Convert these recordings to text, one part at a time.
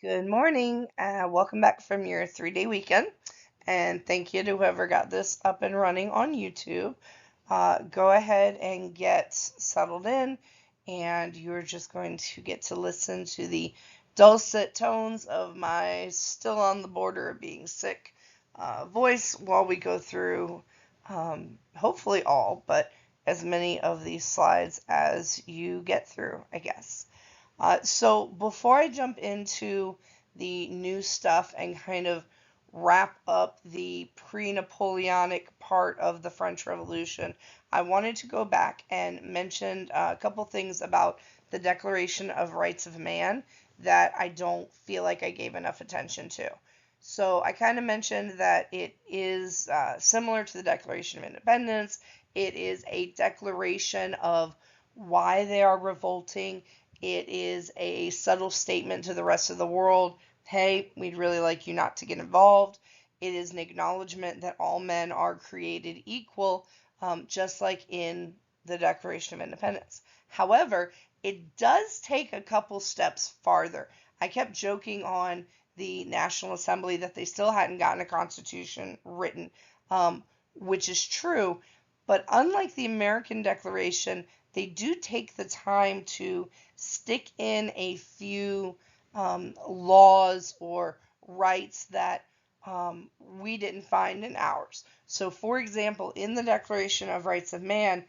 Good morning. Welcome back from your 3-day weekend. And thank you to whoever got this up and running on YouTube. Go ahead and get settled in, and you're just going to get to listen to the dulcet tones of my still on the border of being sick voice while we go through, hopefully all, but as many of these slides as you get through, I guess. So before I jump into the new stuff and kind of wrap up the pre-Napoleonic part of the French Revolution, I wanted to go back and mention a couple things about the Declaration of Rights of Man that I don't feel like I gave enough attention to. So I kind of mentioned that it is similar to the Declaration of Independence. It is a declaration of why they are revolting. It is a subtle statement to the rest of the world. Hey, we'd really like you not to get involved. It is an acknowledgement that all men are created equal, just like in the Declaration of Independence. However, it does take a couple steps farther. I kept joking on the National Assembly that they still hadn't gotten a constitution written, which is true. But unlike the American Declaration, they do take the time to stick in a few laws or rights that we didn't find in ours. So, for example, in the Declaration of Rights of Man,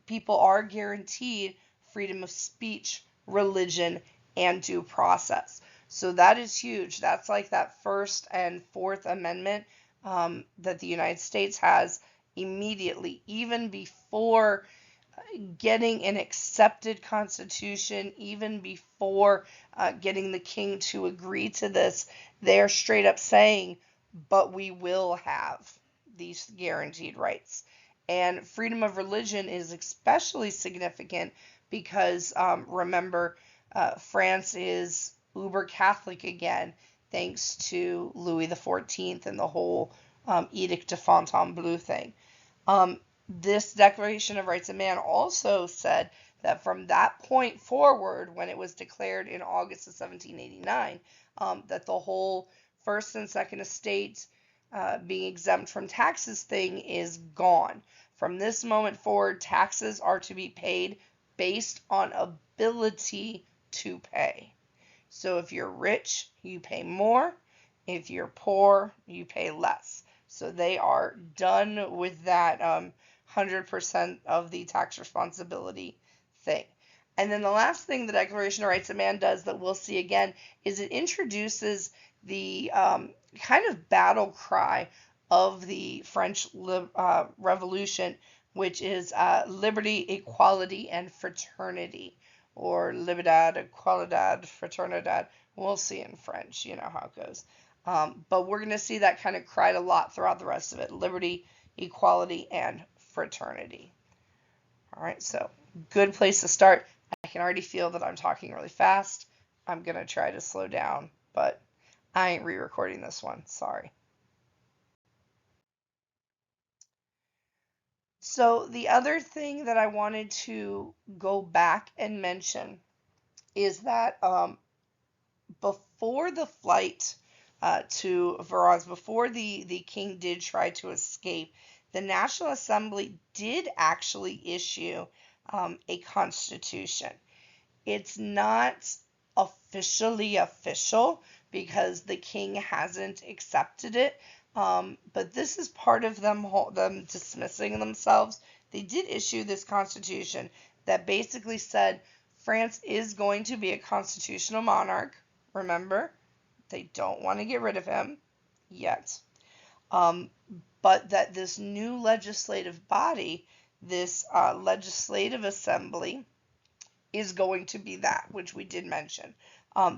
people are guaranteed freedom of speech, religion, and due process. So that is huge. That's like that First and Fourth Amendment that the United States has immediately, even before getting an accepted constitution, even before getting the king to agree to this. They're straight up saying, but we will have these guaranteed rights. And freedom of religion is especially significant because remember, France is uber Catholic again, thanks to Louis XIV and the whole Edict de Fontainebleau thing. This Declaration of Rights of Man also said that from that point forward, when it was declared in August of 1789, that the whole first and second estate being exempt from taxes thing is gone. From this moment forward, taxes are to be paid based on ability to pay. So if you're rich, you pay more. If you're poor, you pay less. So they are done with that 100% of the tax responsibility thing. And then the last thing the Declaration of Rights of Man does that we'll see again is it introduces the kind of battle cry of the French Revolution, which is liberty, equality, and fraternity, or libertad, equalidad, fraternidad. We'll see in French, you know how it goes. But we're going to see that kind of cried a lot throughout the rest of it. Liberty, equality, and fraternity. All right, so good place to start. I can already feel that I'm talking really fast. I'm going to try to slow down, but I ain't re-recording this one. Sorry. So the other thing that I wanted to go back and mention is that before the flight to Valence, before the king did try to escape, the National Assembly did actually issue a constitution. It's not officially official because the king hasn't accepted it, but this is part of them dismissing themselves. They did issue this constitution that basically said France is going to be a constitutional monarch. Remember, they don't want to get rid of him yet. But that this new legislative body, this legislative assembly, is going to be that, which we did mention.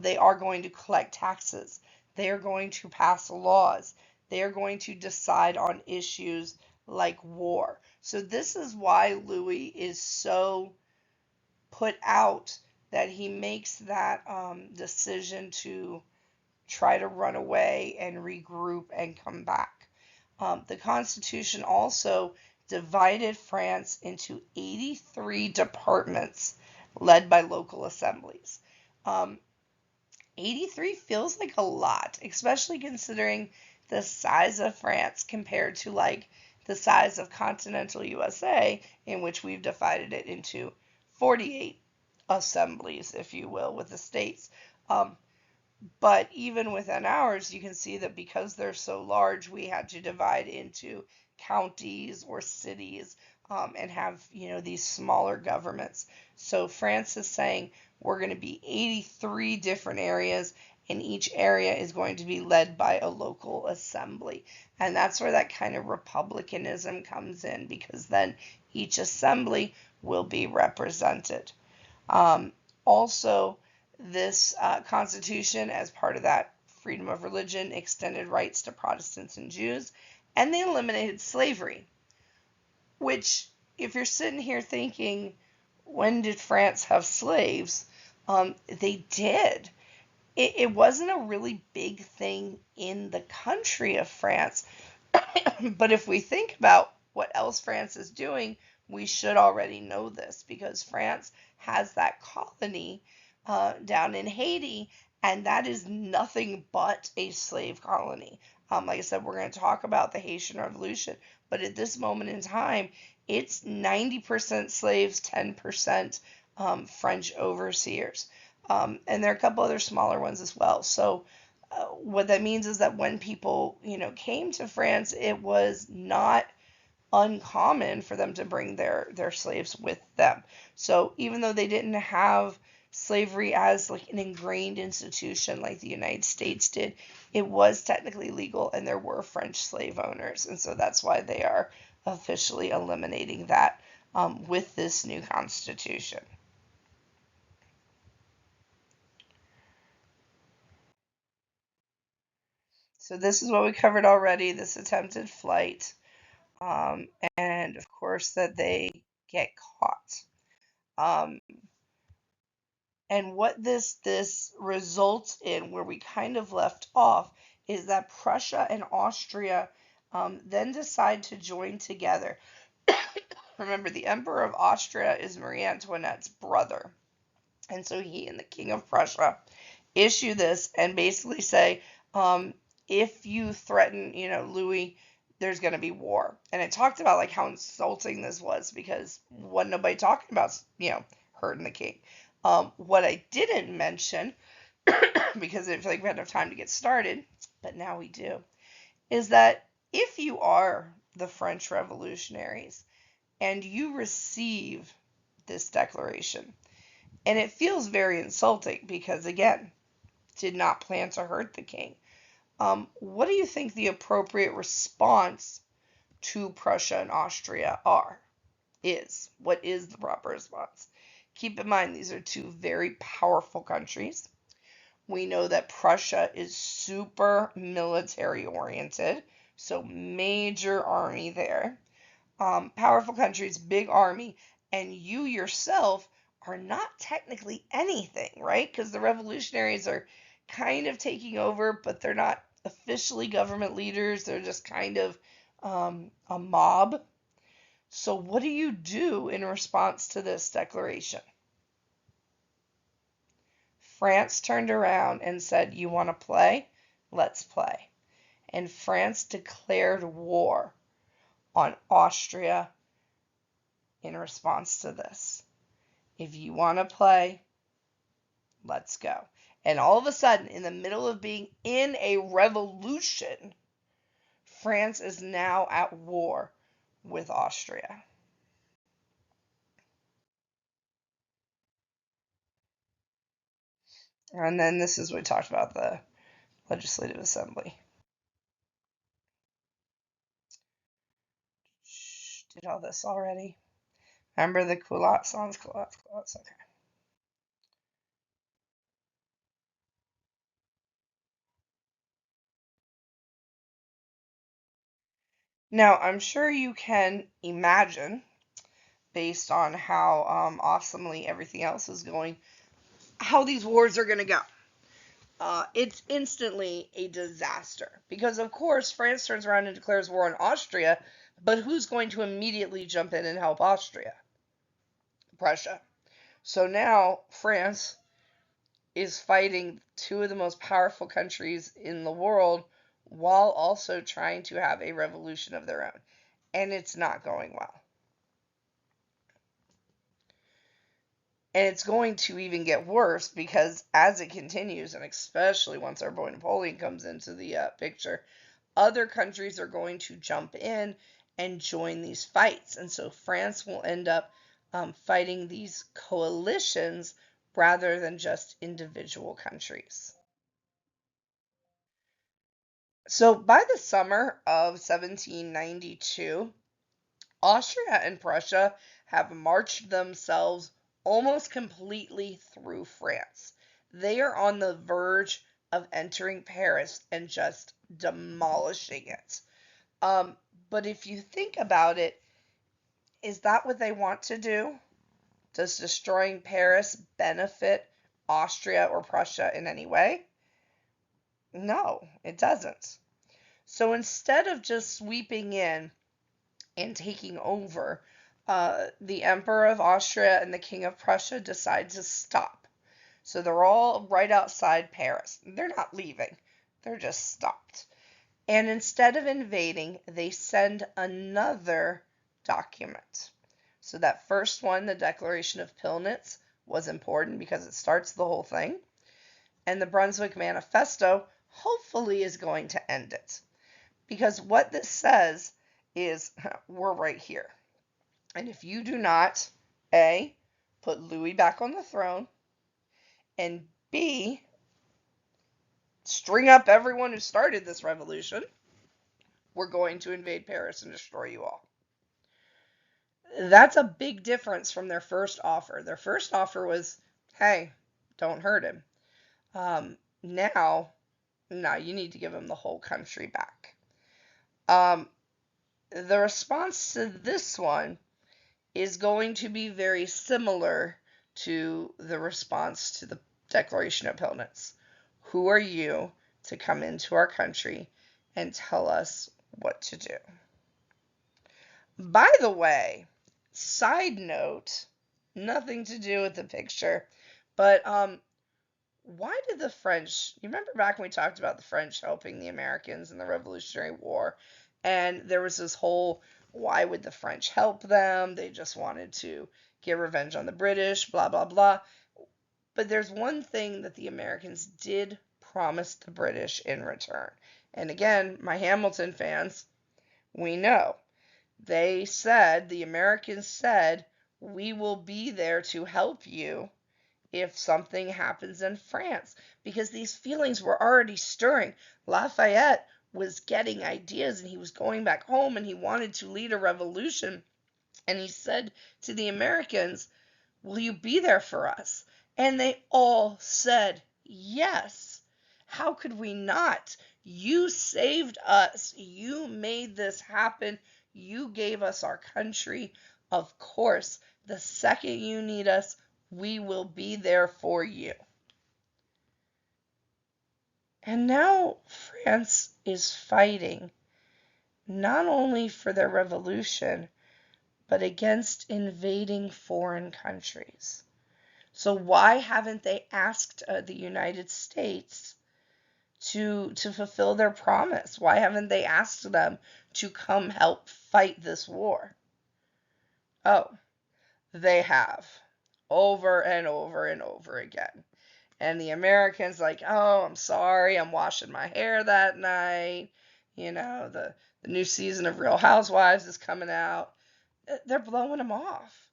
They are going to collect taxes. They are going to pass laws. They are going to decide on issues like war. So this is why Louis is so put out that he makes that decision to try to run away and regroup and come back. The Constitution also divided France into 83 departments led by local assemblies. 83 feels like a lot, especially considering the size of France compared to like the size of continental USA, in which we've divided it into 48 assemblies, if you will, with the states. Um, but even within ours, you can see that because they're so large, we had to divide into counties or cities, and have, these smaller governments. So France is saying we're going to be 83 different areas, and each area is going to be led by a local assembly. And that's where that kind of republicanism comes in, because then each assembly will be represented. Um, Also, this Constitution, as part of that freedom of religion, extended rights to Protestants and Jews, and they eliminated slavery, which, if you're sitting here thinking, when did France have slaves? They did. It wasn't a really big thing in the country of France, but if we think about what else France is doing, we should already know this, because France has that colony down in Haiti, and that is nothing but a slave colony. Like I said, we're going to talk about the Haitian Revolution, but at this moment in time, it's 90% slaves, 10% French overseers. And there are a couple other smaller ones as well. So what that means is that when people, came to France, it was not uncommon for them to bring their slaves with them. So even though they didn't have slavery as like an ingrained institution like the United States did, it was technically legal, and there were French slave owners, and so that's why they are officially eliminating that with this new constitution. So this is what we covered already, this attempted flight, um, and of course that they get caught. Um, and what this results in, where we kind of left off, is that Prussia and Austria then decide to join together. Remember, the Emperor of Austria is Marie Antoinette's brother, and so he and the King of Prussia issue this and basically say, if you threaten, Louis, there's going to be war. And it talked about like how insulting this was, because wasn't nobody talking about, hurting the king. What I didn't mention, because I didn't feel like we had enough time to get started, but now we do, is that if you are the French revolutionaries and you receive this declaration, and it feels very insulting because, again, did not plan to hurt the king. What do you think the appropriate response to Prussia and Austria is? What is the proper response? Keep in mind, these are two very powerful countries. We know that Prussia is super military oriented, so major army there. Powerful countries, big army, and you yourself are not technically anything, right? Because the revolutionaries are kind of taking over, but they're not officially government leaders. They're just kind of a mob. So, what do you do in response to this declaration? France turned around and said, "You want to play? Let's play." And France declared war on Austria in response to this. If you want to play, let's go. And all of a sudden, in the middle of being in a revolution, France is now at war with Austria. And then this is what we talked about, the Legislative Assembly. Did all this already? Remember the culottes songs? Culottes, culottes. Okay. Now, I'm sure you can imagine, based on how awesomely everything else is going, how these wars are going to go. It's instantly a disaster, because, of course, France turns around and declares war on Austria, but who's going to immediately jump in and help Austria? Prussia. So now France is fighting two of the most powerful countries in the world while also trying to have a revolution of their own. And it's not going well. And it's going to even get worse because as it continues, and especially once our boy Napoleon comes into the picture, other countries are going to jump in and join these fights. And so France will end up fighting these coalitions rather than just individual countries. So by the summer of 1792, Austria and Prussia have marched themselves almost completely through France. They are on the verge of entering Paris and just demolishing it. Um, but if you think about it, is that what they want to do? Does destroying Paris benefit Austria or Prussia in any way? No, it doesn't. So instead of just sweeping in and taking over, the Emperor of Austria and the King of Prussia decide to stop. So they're all right outside Paris. They're not leaving, they're just stopped. And instead of invading, they send another document. So that first one, the Declaration of Pillnitz, was important because it starts the whole thing. And the Brunswick Manifesto hopefully is going to end it. Because what this says is we're right here. And if you do not, A, put Louis back on the throne, and B, string up everyone who started this revolution, we're going to invade Paris and destroy you all. That's a big difference from their first offer. Their first offer was, hey, don't hurt him. Now, no, you need to give him the whole country back. The response to this one is going to be very similar to the response to the Declaration of Pillnitz. Who are you to come into our country and tell us what to do? By the way, side note, nothing to do with the picture, but why did the French, you remember back when we talked about the French helping the Americans in the Revolutionary War, and there was this whole, why would the French help them? They just wanted to get revenge on the British, blah, blah, blah. But there's one thing that the Americans did promise the British in return. And again, my Hamilton fans, we know. They said, the Americans said, we will be there to help you if something happens in France, because these feelings were already stirring. Lafayette was getting ideas and he was going back home and he wanted to lead a revolution. And he said to the Americans, will you be there for us? And they all said yes. How could we not? You saved us. You made this happen. You gave us our country. Of course, the second you need us, we will be there for you. And now France is fighting not only for their revolution, but against invading foreign countries. So why haven't they asked the United States to fulfill their promise? Why haven't they asked them to come help fight this war? Oh, they have, over and over and over again. And the Americans like, oh, I'm sorry, I'm washing my hair that night. You know, the new season of Real Housewives is coming out. They're blowing them off.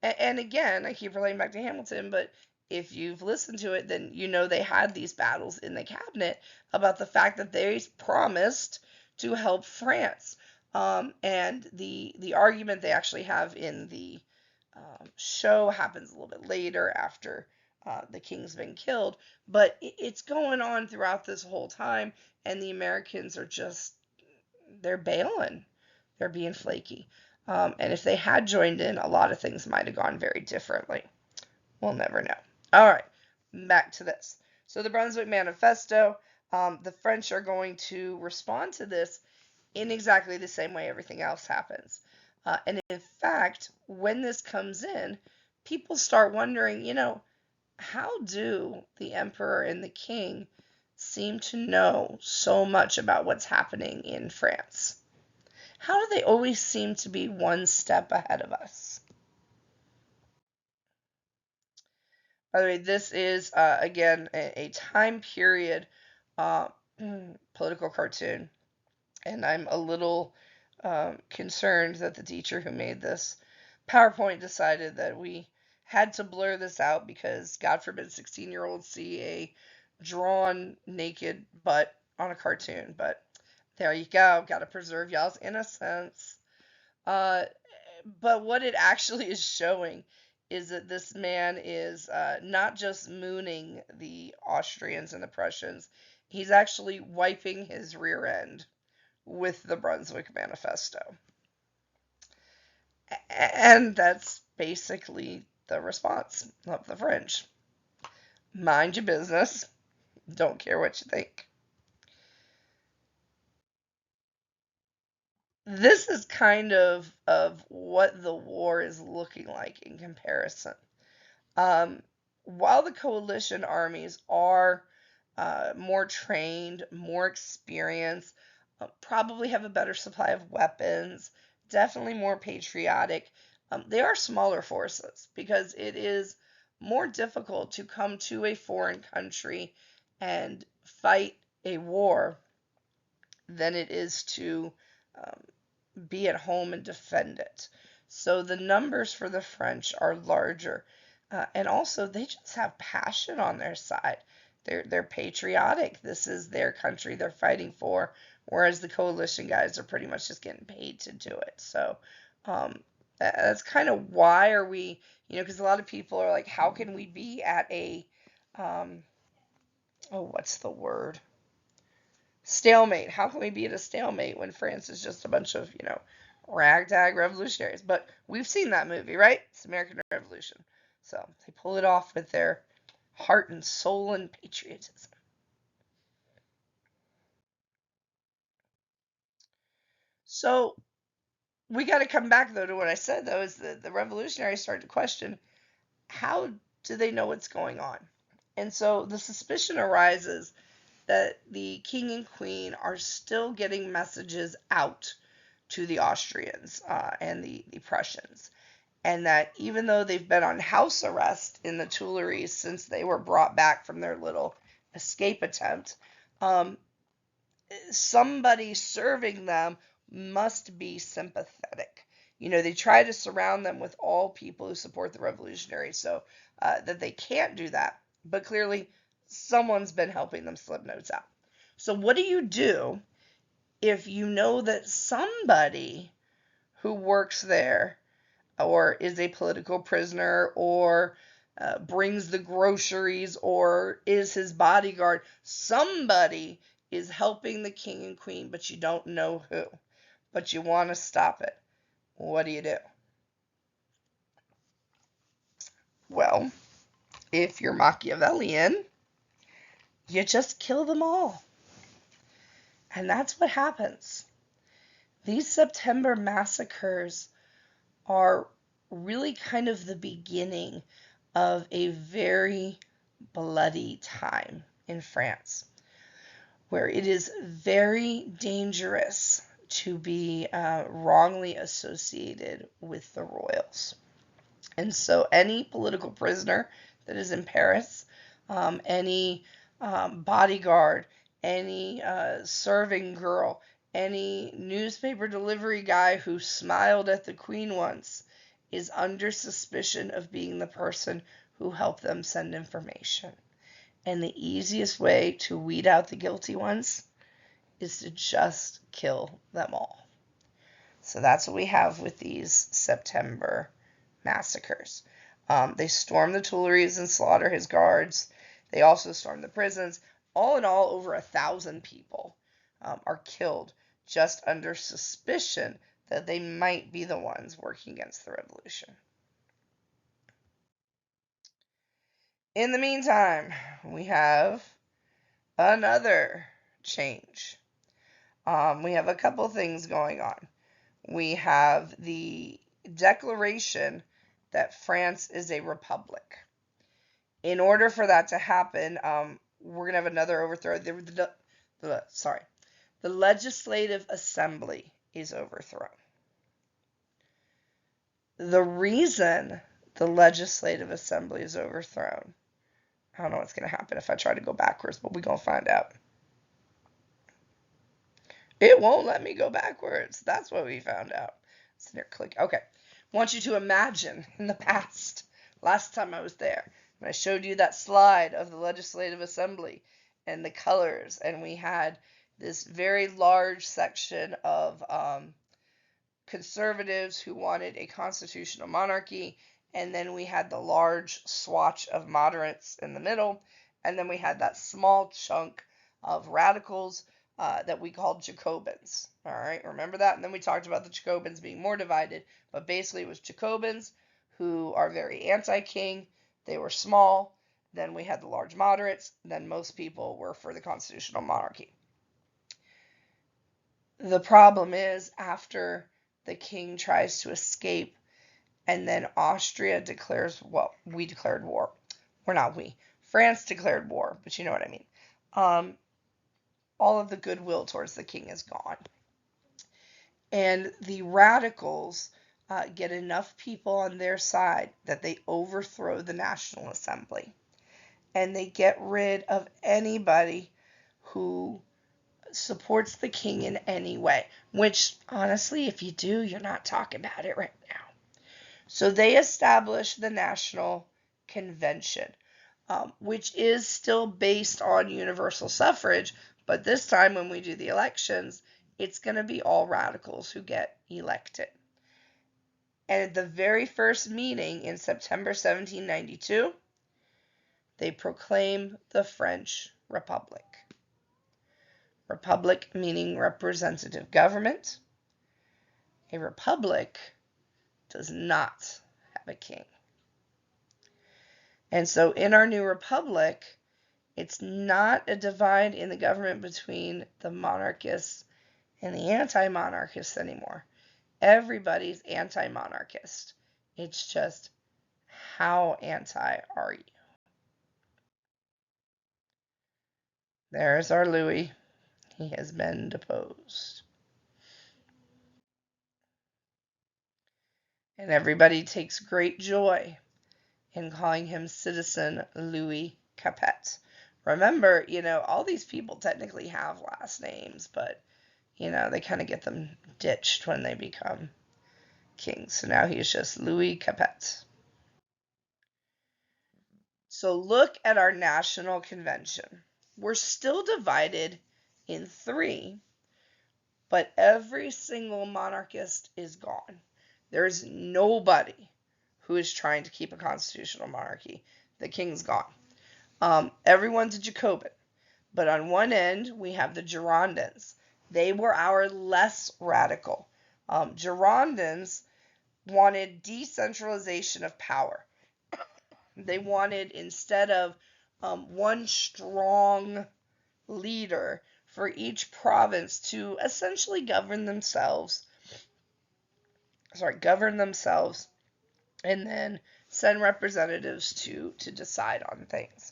And again, I keep relating back to Hamilton, but if you've listened to it, then you know they had these battles in the cabinet about the fact that they promised to help France. And the argument they actually have in the show happens a little bit later after the king's been killed, but it's going on throughout this whole time, and the Americans are just, they're bailing. They're being flaky. And if they had joined in, a lot of things might have gone very differently. We'll never know. All right, back to this. So the Brunswick Manifesto, the French are going to respond to this in exactly the same way everything else happens. And in fact, when this comes in, people start wondering, how do the emperor and the king seem to know so much about what's happening in France? How do they always seem to be one step ahead of us? By the way, this is, again, a time period uh, political cartoon, and I'm a little concerned that the teacher who made this PowerPoint decided that we had to blur this out because, God forbid, 16-year-olds see a drawn naked butt on a cartoon. But there you go. Got to preserve y'all's innocence. Uh, but what it actually is showing is that this man is not just mooning the Austrians and the Prussians, he's actually wiping his rear end with the Brunswick Manifesto. And that's basically the response of the French. Mind your business. Don't care what you think. This is kind of what the war is looking like in comparison. Um, while the coalition armies are more trained, more experienced, probably have a better supply of weapons, definitely more patriotic, they are smaller forces because it is more difficult to come to a foreign country and fight a war than it is to um, be at home and defend it. So the numbers for the French are larger. And also, they just have passion on their side. They're patriotic. This is their country they're fighting for, whereas the coalition guys are pretty much just getting paid to do it. So that's kind of why are we, because a lot of people are like, how can we be at a, um, oh, what's the word? Stalemate. How can we be at a stalemate when France is just a bunch of, ragtag revolutionaries? But we've seen that movie, right? It's American Revolution. So they pull it off with their heart and soul and patriotism. So we got to come back, though, to what I said, though, is that the revolutionaries started to question how do they know what's going on? And so the suspicion arises that the king and queen are still getting messages out to the Austrians and the Prussians. And that even though they've been on house arrest in the Tuileries since they were brought back from their little escape attempt, um, somebody serving them must be sympathetic. They try to surround them with all people who support the revolutionaries so that they can't do that. But clearly, someone's been helping them slip notes out. So, what do you do if you know that somebody who works there or is a political prisoner or brings the groceries or is his bodyguard? Somebody is helping the king and queen, but you don't know who. But you want to stop it. What do you do? Well, if you're Machiavellian, you just kill them all. And that's what happens. These September massacres are really kind of the beginning of a very bloody time in France, where it is very dangerous to be wrongly associated with the royals. And so, any political prisoner that is in Paris, any bodyguard, any serving girl, any newspaper delivery guy who smiled at the Queen once is under suspicion of being the person who helped them send information. And the easiest way to weed out the guilty ones is to just kill them all. So that's what we have with these September massacres. They storm the Tuileries and slaughter his guards. They also storm the prisons. All in all, over 1,000 people are killed just under suspicion that they might be the ones working against the revolution. In the meantime, we have another change. We have a couple things going on. We have the declaration that France is a republic. In order for that to happen, we're going to have another overthrow. Sorry. The Legislative Assembly is overthrown. The reason the Legislative Assembly is overthrown, I don't know what's going to happen if I try to go backwards, but we're going to find out. It won't let me go backwards. That's what we found out. So there, click. Okay. I want you to imagine in the past, last time I was there, and I showed you that slide of the Legislative Assembly and the colors, and we had this very large section of conservatives who wanted a constitutional monarchy, and then we had the large swatch of moderates in the middle, and then we had that small chunk of radicals that we called Jacobins. All right, remember that? And then we talked about the Jacobins being more divided, but basically it was Jacobins who are very anti-king. They were small. Then we had the large moderates. Then most people were for the constitutional monarchy. The problem is after the king tries to escape and then Austria declares, well, we declared war. We're not we. France declared war, but you know what I mean. All of the goodwill towards the king is gone. And the radicals get enough people on their side that they overthrow the National Assembly. And they get rid of anybody who supports the king in any way. Which, honestly, if you do, you're not talking about it right now. So they establish the National Convention, which is still based on universal suffrage, but this time when we do the elections, it's going to be all radicals who get elected. And at the very first meeting in September 1792, they proclaim the French Republic. Republic meaning representative government. A republic does not have a king. And so in our new republic, it's not a divide in the government between the monarchists and the anti-monarchists anymore. Everybody's anti-monarchist. It's just, how anti are you? There's our Louis. He has been deposed. And everybody takes great joy in calling him Citizen Louis Capet. Remember, all these people technically have last names, but, they kind of get them ditched when they become kings. So now he's just Louis Capet. So look at our national convention. We're still divided in three, but every single monarchist is gone. There's nobody who is trying to keep a constitutional monarchy. The king's gone. Everyone's a Jacobin. But on one end, we have the Girondins. They were our less radical. Girondins wanted decentralization of power. They wanted, instead of one strong leader for each province to essentially govern themselves, and then send representatives to decide on things.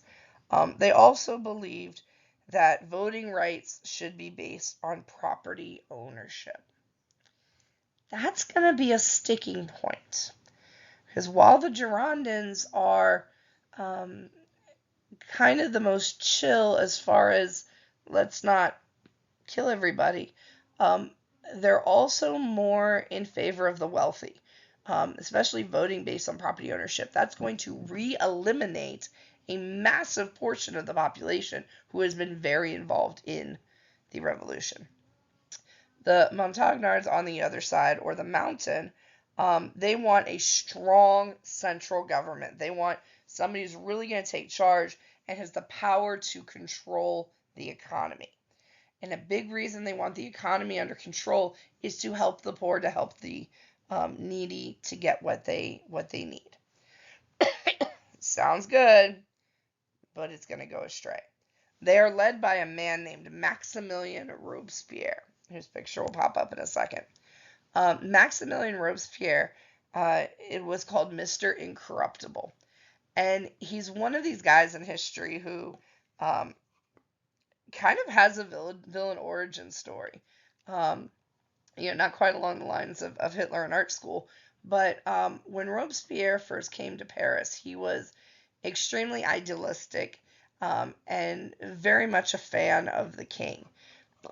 They also believed that voting rights should be based on property ownership. That's going to be a sticking point. Because while the Girondins are kind of the most chill as far as let's not kill everybody, they're also more in favor of the wealthy, especially voting based on property ownership. That's going to re-eliminate a massive portion of the population who has been very involved in the revolution. The Montagnards on the other side, or the Mountain, they want a strong central government. They want somebody who's really going to take charge and has the power to control the economy. And a big reason they want the economy under control is to help the poor, to help the needy to get what they need. Sounds good, but it's going to go astray. They are led by a man named Maximilien Robespierre, whose picture will pop up in a second. Maximilien Robespierre, it was called Mr. Incorruptible. And he's one of these guys in history who um, kind of has a villain origin story. Um, not quite along the lines of Hitler in art school, but when Robespierre first came to Paris, he was extremely idealistic and very much a fan of the king.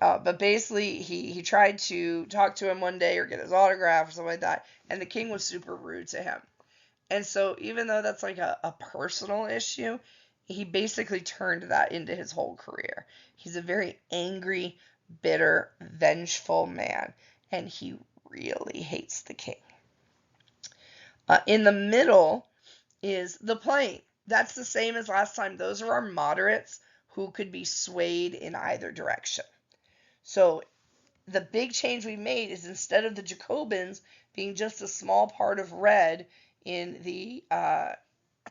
But basically, he tried to talk to him one day or get his autograph or something like that, and the king was super rude to him. And so, even though that's like a personal issue, he basically turned that into his whole career. He's a very angry, bitter, vengeful man, and he really hates the king. In the middle is the plain. That's the same as last time. Those are our moderates who could be swayed in either direction. So the big change we made is instead of the Jacobins being just a small part of red in the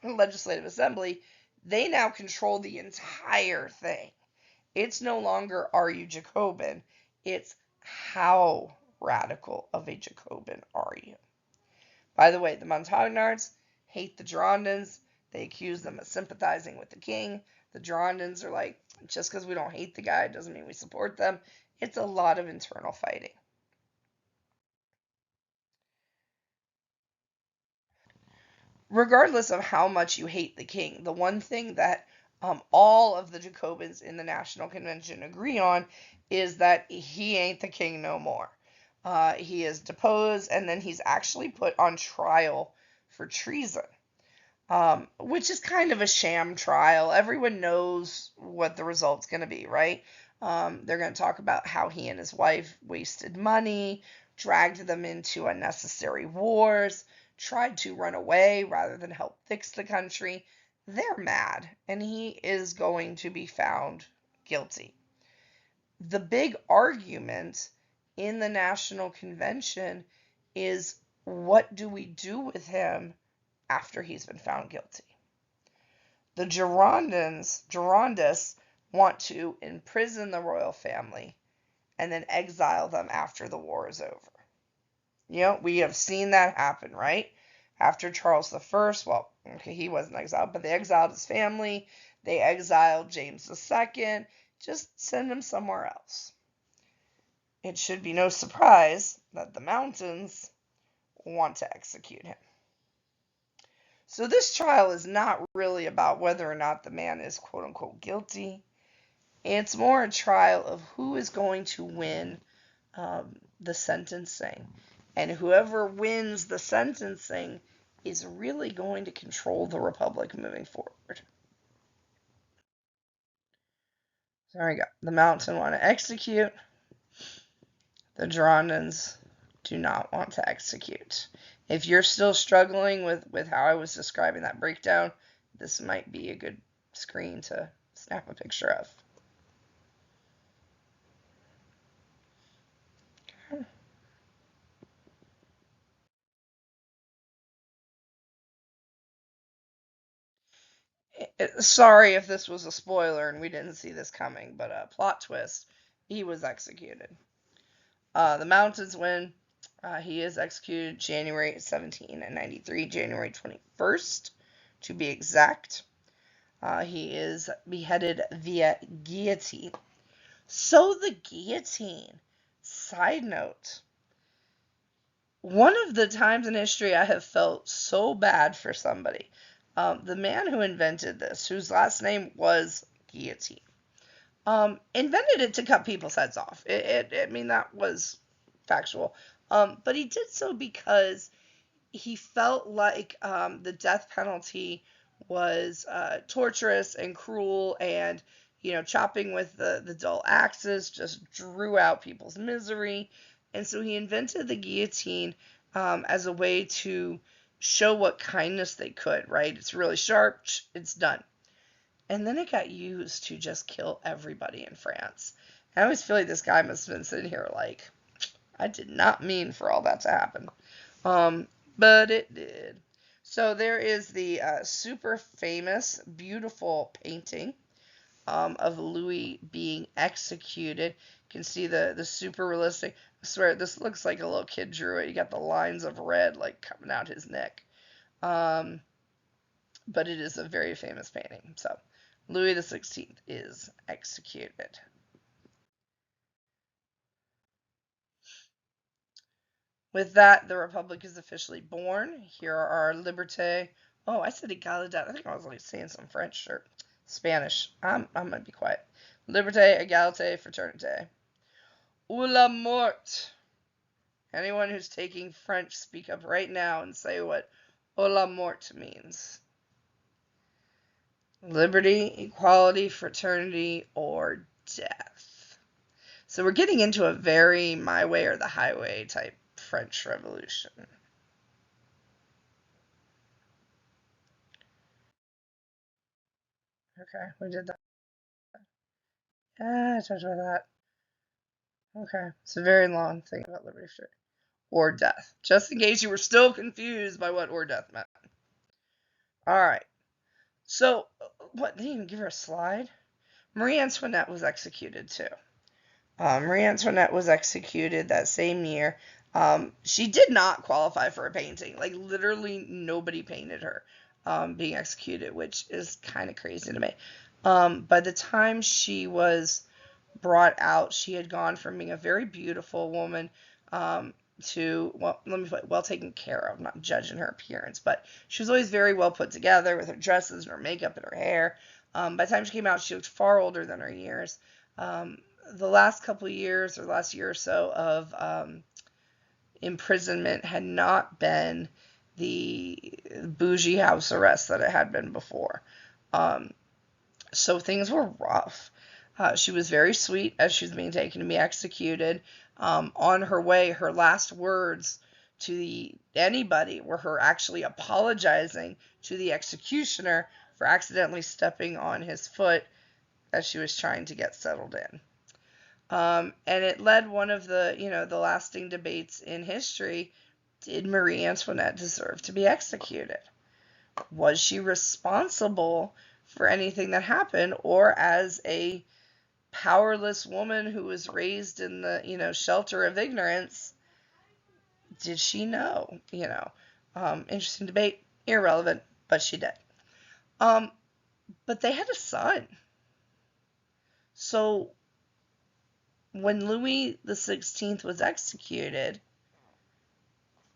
Legislative Assembly, they now control the entire thing. It's no longer are you Jacobin, it's how radical of a Jacobin are you. By the way, the Montagnards hate the Girondins. They accuse them of sympathizing with the king. The Girondins are like, just because we don't hate the guy doesn't mean we support them. It's a lot of internal fighting. Regardless of how much you hate the king, the one thing that all of the Jacobins in the National Convention agree on is that he ain't the king no more. He is deposed, and then he's actually put on trial for treason, which is kind of a sham trial. Everyone knows what the result's going to be, right? They're going to talk about how he and his wife wasted money, dragged them into unnecessary wars, tried to run away rather than help fix the country. They're mad, and he is going to be found guilty. The big argument in the National Convention is, what do we do with him after he's been found guilty? The Girondists want to imprison the royal family and then exile them after the war is over. We have seen that happen, right? After Charles I, well, okay, he wasn't exiled, but they exiled his family. They exiled James II. Just send him somewhere else. It should be no surprise that the mountains want to execute him. So this trial is not really about whether or not the man is quote unquote guilty. It's more a trial of who is going to win the sentencing. And whoever wins the sentencing is really going to control the republic moving forward. So there we go. The mountain want to execute. The Girondins do not want to execute. If you're still struggling with how I was describing that breakdown, this might be a good screen to snap a picture of. Sorry if this was a spoiler and we didn't see this coming, but plot twist, he was executed. The mountains win. He is executed January 1793, January 21st, to be exact. He is beheaded via guillotine. So the guillotine, side note, one of the times in history I have felt so bad for somebody. The man who invented this, whose last name was Guillotine, invented it to cut people's heads off. I mean, that was factual. But he did so because he felt like the death penalty was torturous and cruel, and chopping with the dull axes just drew out people's misery. And so he invented the guillotine as a way to show what kindness they could, right? It's really sharp, it's done. And then it got used to just kill everybody in France. I always feel like this guy must have been sitting here like, I did not mean for all that to happen. But it did. So there is the super famous, beautiful painting of Louis being executed. You can see the super realistic. I swear, this looks like a little kid drew it. You got the lines of red like coming out his neck. but it is a very famous painting. So Louis XVI is executed. With that, the Republic is officially born. Here are our liberté. Oh, I said égalité. I think I was like saying some French or Spanish. I'm gonna be quiet. Liberté, égalité, fraternité. Ou la mort. Anyone who's taking French, speak up right now and say what ou la mort means. Liberty, equality, fraternity, or death. So we're getting into a very my way or the highway type French Revolution. Okay, we did that. I talked about that. Okay, it's a very long thing about liberty or death. Just in case you were still confused by what or death meant. All right. So, what? They didn't even give her a slide? Marie Antoinette was executed too. Marie Antoinette was executed that same year. She did not qualify for a painting. Like, literally, nobody painted her being executed, which is kind of crazy to me. By the time she was brought out, she had gone from being a very beautiful woman to, well, let me put well taken care of. I'm not judging her appearance, but she was always very well put together with her dresses and her makeup and her hair. By the time she came out, she looked far older than her years. The last couple of years, or the last year or so of imprisonment had not been the bougie house arrest that it had been before. So things were rough. She was very sweet as she was being taken to be executed. On her way, her last words to anybody were her actually apologizing to the executioner for accidentally stepping on his foot as she was trying to get settled in. And it led one of the lasting debates in history. Did Marie Antoinette deserve to be executed? Was she responsible for anything that happened, or as a powerless woman who was raised in the shelter of ignorance, did she know? Interesting debate, irrelevant, but she did. But they had a son. So when Louis the 16th was executed,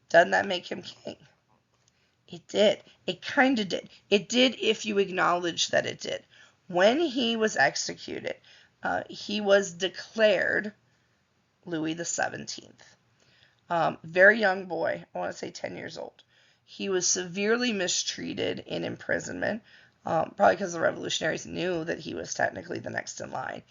doesn't that make him king? It did. It kind of did. It did if you acknowledge that it did. When he was executed, he was declared Louis the 17th. Very young boy, I want to say 10 years old. He was severely mistreated in imprisonment, probably because the revolutionaries knew that he was technically the next in line.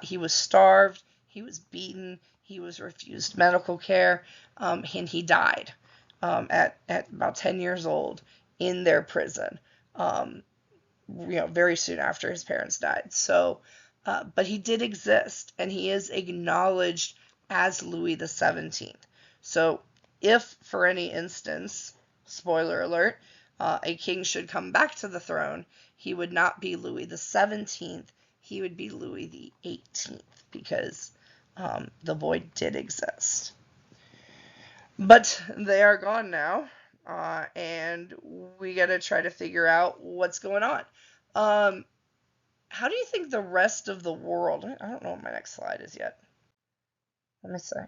He was starved, he was beaten, he was refused medical care, and he died at about 10 years old in their prison, very soon after his parents died. So, but he did exist, and he is acknowledged as Louis the 17th. So, if for any instance, spoiler alert, a king should come back to the throne, he would not be Louis the 17th, he would be Louis the 18th, because the void did exist. But they are gone now, and we got to try to figure out what's going on. How do you think the rest of the world? I don't know what my next slide is yet. Let me see. I'm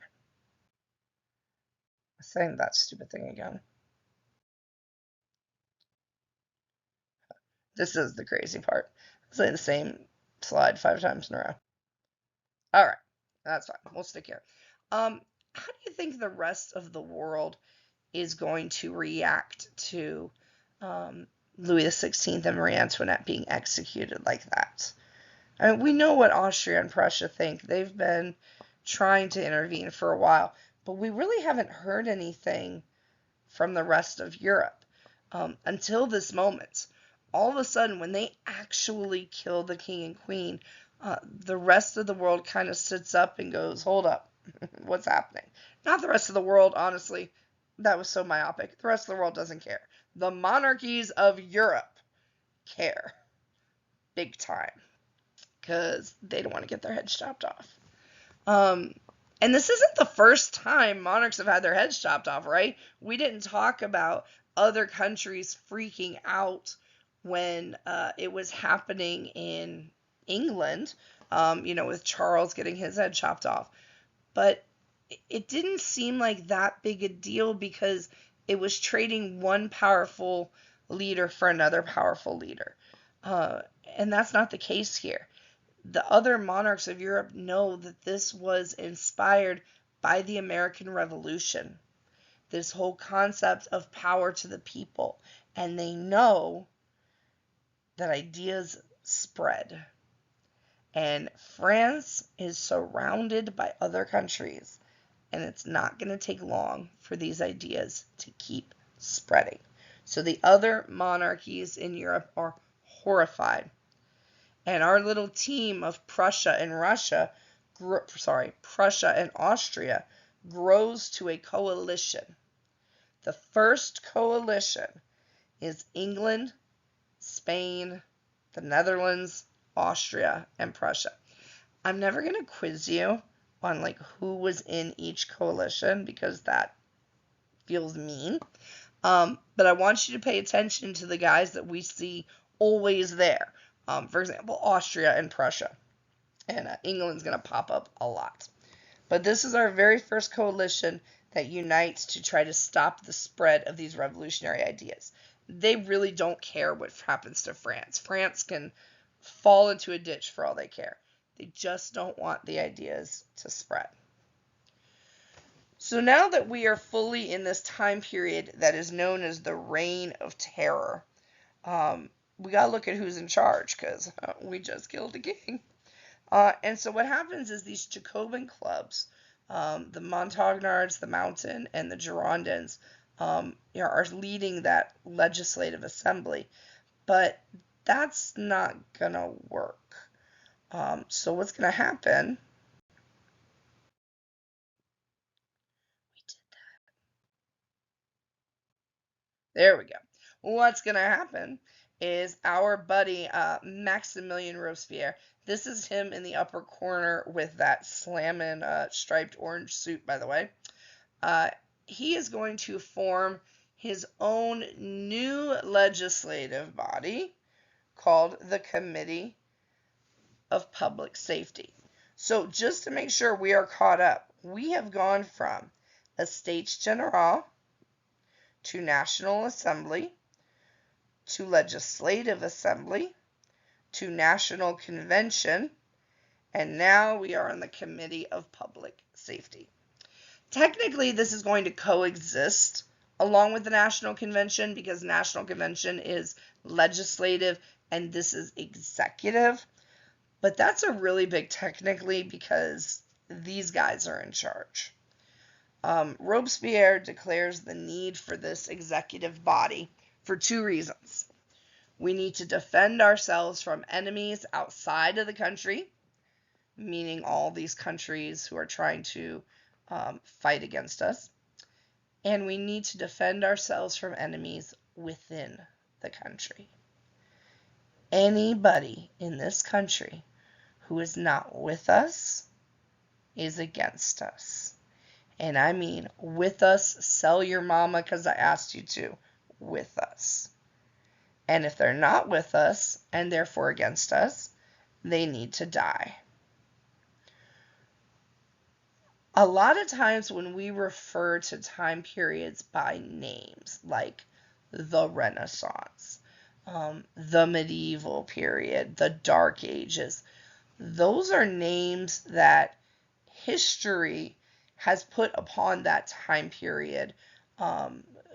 saying that stupid thing again. This is the crazy part. I'm saying the same slide 5 times in a row. All right, that's fine. We'll stick here. How do you think the rest of the world is going to react to Louis XVI and Marie Antoinette being executed like that? I mean, we know what Austria and Prussia think. They've been trying to intervene for a while, but we really haven't heard anything from the rest of Europe until this moment. All of a sudden, when they actually kill the king and queen, the rest of the world kind of sits up and goes, hold up, what's happening? Not the rest of the world, honestly. That was so myopic. The rest of the world doesn't care. The monarchies of Europe care. Big time. Because they don't want to get their heads chopped off. And this isn't the first time monarchs have had their heads chopped off, right? We didn't talk about other countries freaking out when it was happening in England, with Charles getting his head chopped off. But it didn't seem like that big a deal because it was trading one powerful leader for another powerful leader. Uh, and that's not the case here. The other monarchs of Europe know that this was inspired by the American Revolution, this whole concept of power to the people. And they know that ideas spread. And France is surrounded by other countries. And it's not going to take long for these ideas to keep spreading. So the other monarchies in Europe are horrified. And our little team of Prussia and Austria grows to a coalition. The first coalition is England, Spain, the Netherlands, Austria, and Prussia. I'm never going to quiz you on who was in each coalition because that feels mean. But I want you to pay attention to the guys that we see always there. For example, Austria and Prussia. And England's going to pop up a lot. But this is our very first coalition that unites to try to stop the spread of these revolutionary ideas. They really don't care what happens to France. France can fall into a ditch for all they care. They just don't want the ideas to spread. So now that we are fully in this time period that is known as the Reign of Terror, we got to look at who's in charge because we just killed a king. And so what happens is these Jacobin clubs, the Montagnards, the Mountain, and the Girondins, are leading that legislative assembly. But that's not going to work. So what's going to happen? We did that. There we go. What's going to happen is our buddy Maximilian Robespierre. This is him in the upper corner with that slammin' striped orange suit, by the way. He is going to form his own new legislative body called the Committee of Public Safety. So just to make sure we are caught up, we have gone from Estates General to National Assembly to Legislative Assembly to National Convention, and now we are in the Committee of Public Safety. Technically, this is going to coexist along with the National Convention because National Convention is legislative and this is executive. But that's a really big technically because these guys are in charge. Robespierre declares the need for this executive body for two reasons. We need to defend ourselves from enemies outside of the country, meaning all these countries who are trying to fight against us. And we need to defend ourselves from enemies within the country. Anybody in this country who is not with us is against us. And I mean with us, sell your mama because I asked you to, with us. And if they're not with us and therefore against us, they need to die. A lot of times when we refer to time periods by names, like the Renaissance, the medieval period, the Dark Ages, those are names that history has put upon that time period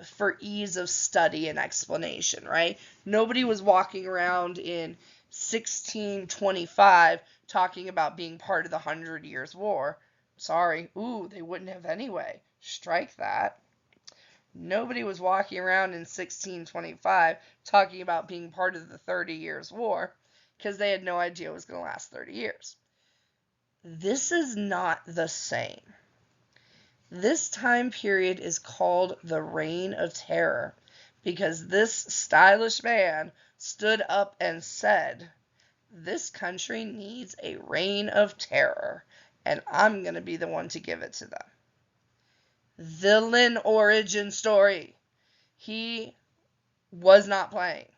for ease of study and explanation, right? Nobody was walking around in 1625 talking about being part of the 100 Years' War. Sorry. Ooh, they wouldn't have anyway. Strike that. Nobody was walking around in 1625 talking about being part of the 30 Years' War because they had no idea it was going to last 30 years. This is not the same. This time period is called the Reign of Terror because this stylish man stood up and said, this country needs a reign of terror, and I'm going to be the one to give it to them. Villain origin story. He was not playing.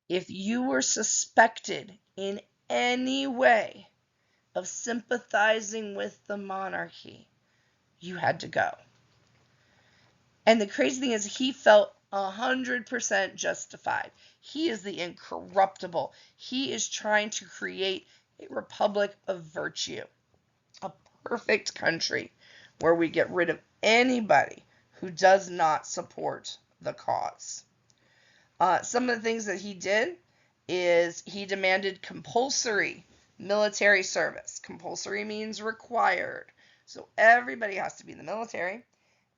If you were suspected in any way of sympathizing with the monarchy, you had to go. And the crazy thing is, he felt 100% justified. He is the incorruptible. He is trying to create a republic of virtue, a perfect country where we get rid of anybody who does not support the cause. Some of the things that he did is he demanded compulsory military service. Compulsory means required. So everybody has to be in the military.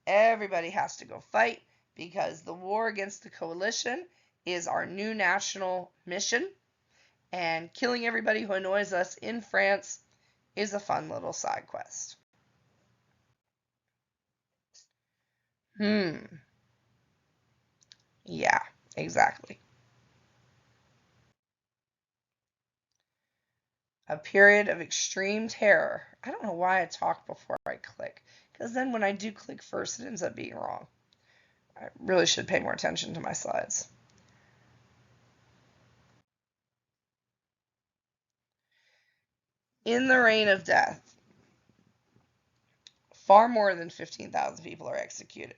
Everybody has to go fight, because the war against the coalition is our new national mission, and killing everybody who annoys us in France is a fun little side quest. Yeah, exactly. A period of extreme terror. I don't know why I talk before I click, because then when I do click first, it ends up being wrong. I really should pay more attention to my slides. In the reign of death, far more than 15,000 people are executed.